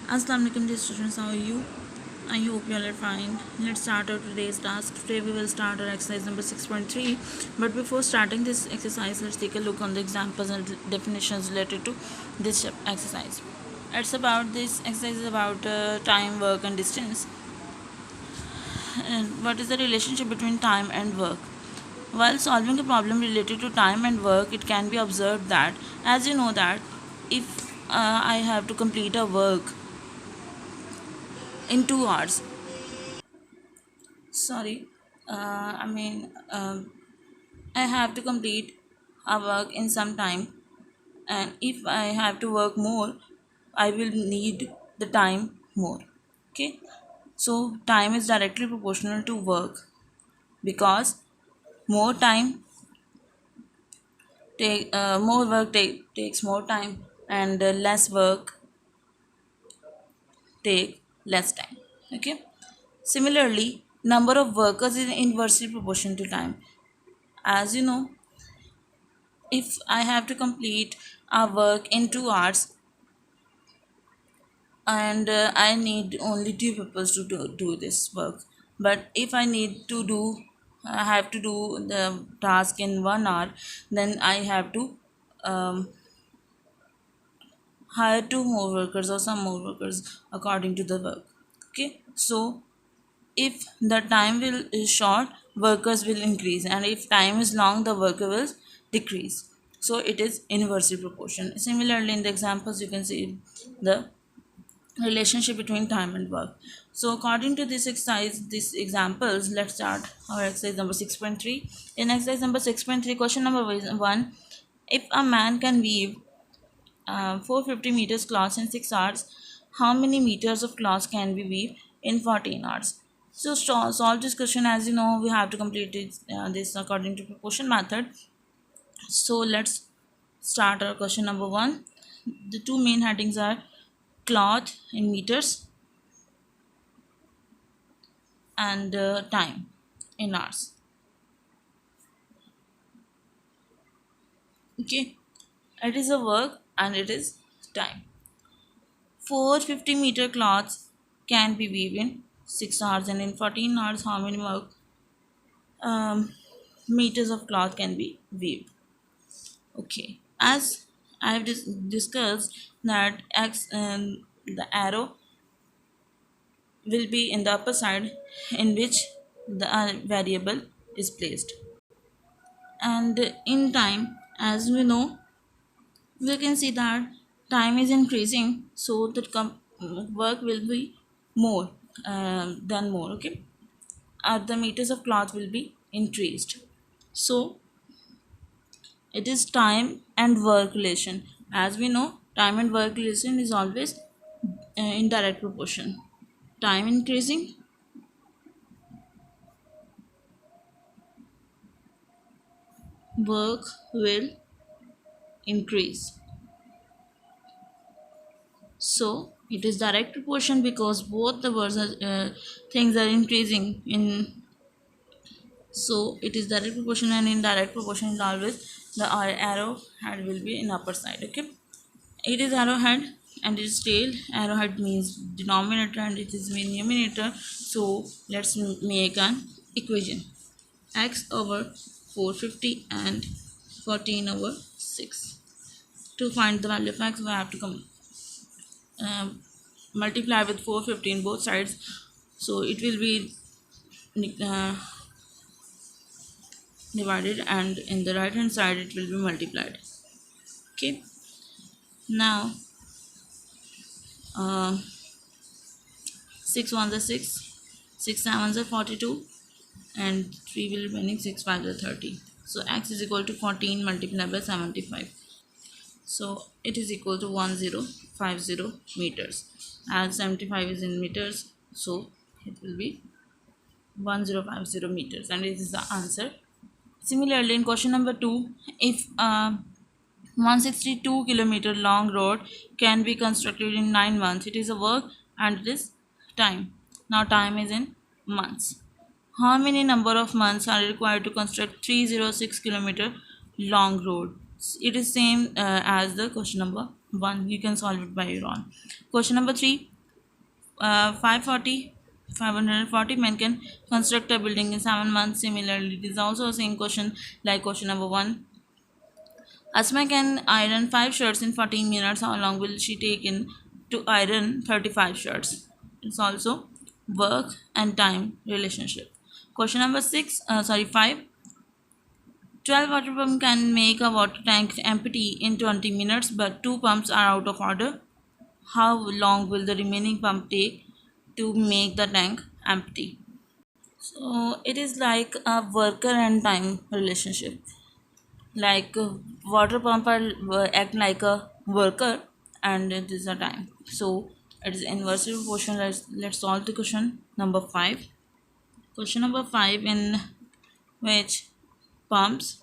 Assalamu alaikum dear students, how are you? I hope you all are fine. Let's start our today's task. Today we will start our exercise number 6.3. But before starting this exercise, let's take a look on the examples and definitions related to this exercise. It's about this exercise is about time, work, and distance. And what is the relationship between time and work? While solving a problem related to time and work, it can be observed that, as you know, that if I have to complete a work in 2 hours, sorry, I mean, I have to complete a work in some time, and if I have to work more, I will need the time more. Okay, so time is directly proportional to work because more time more work takes more time, and less work take less time. Okay, similarly, number of workers is inversely proportional to time. As you know, if I have to complete a work in 2 hours, and I need only two people to do this work. But if I have to do the task in 1 hour, then I have to um, hire two more workers or some more workers according to the work. Okay, so if the time will is short, workers will increase, and if time is long, the worker will decrease. So it is inversely proportional. Similarly, in the examples you can see the relationship between time and work. So according to this exercise, these examples, let's start our exercise number 6.3. In exercise number 6.3, question number 1, if a man can weave 450 meters cloth in 6 hours, how many meters of cloth can we weave in 14 hours? So solve this question. As you know, we have to complete this according to proportion method. So let's start our question number 1. The two main headings are cloth in meters and time in hours. Okay, it is a work and it is time. 450-meter cloths can be weaved in 6 hours, and in 14 hours, how many work um, meters of cloth can be weaved? Okay, as I have discussed that the arrow will be in the upper side in which the variable is placed, and in time, as we know, we can see that time is increasing, so the work will be more than more. Okay, the meters of cloth will be increased. So it is time and work relation. As we know, time and work relation is always in direct proportion. Time increasing, work will increase. So it is direct proportion because both the words are, things are increasing in. So it is direct proportion, and in direct proportion is always the arrow head will be in upper side. Okay, it is arrowhead and it is tail. Arrowhead means denominator and it is mean numerator. So let's make an equation: x over 450 and 14 over 6. To find the value of x, we have to multiply with 450 in both sides, so it will be uh, divided, and in the right hand side it will be multiplied. Okay, now uh, 6 ones are 6, 6 sevens are 42, and 3 will remaining, 6 5 are 30. So x is equal to 14 multiplied by 75. So it is equal to 1050 meters. As 75 is in meters, so it will be 1050 meters, and it is the answer. Similarly, in question number 2, if 162-kilometer long road can be constructed in 9 months, it is a work and it is time. Now time is in months. How many number of months are required to construct 306-kilometer long road? It is same as the question number 1. You can solve it by your own. Question number 3. 540 men can construct a building in 7 months. Similarly, it is also the same question like question number 1. Asma can iron 5 shirts in 14 minutes. How long will she take in to iron 35 shirts? It's also work and time relationship. Question number 5. 12 water pumps can make a water tank empty in 20 minutes, but 2 pumps are out of order. How long will the remaining pump take to make the tank empty? So it is like a worker and time relationship. Like water pump are act like a worker and it is a time. So it is inversely proportional. Let's solve the question number 5. Question number 5, in which pumps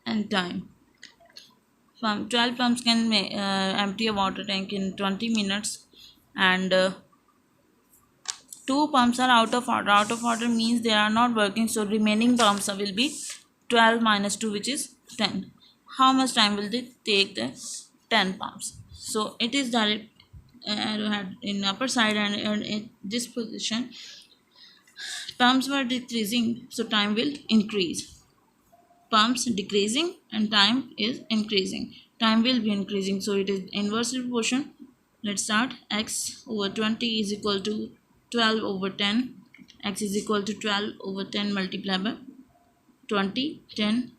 and time. 12 pumps can empty a water tank in 20 minutes, and 2 pumps are out of order. Out of order means they are not working, so remaining pumps will be 12 minus 2, which is 10. How much time will they take the 10 pumps? So it is direct arrowhead in upper side, and in this position pumps were decreasing, so time will increase. Pumps decreasing and time is increasing. Time will be increasing, so it is inversely proportion. Let's start. X over 20 is equal to 12 over 10. X is equal to 12 over 10 multiplied by 20. 10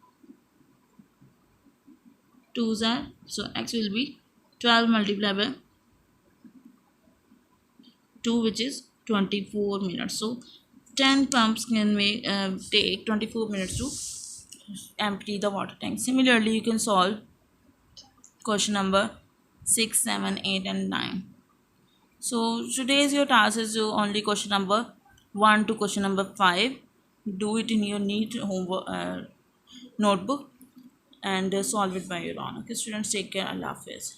2s are, so x will be 12 multiplied by 2, which is 24 minutes. So 10 pumps can take 24 minutes to empty the water tank. Similarly, you can solve question number 6, 7, 8, and 9. So today's your task is only question number 1 to question number 5. Do it in your neat homework notebook and solve it by your own. Okay, students, take care. Allah Hafiz.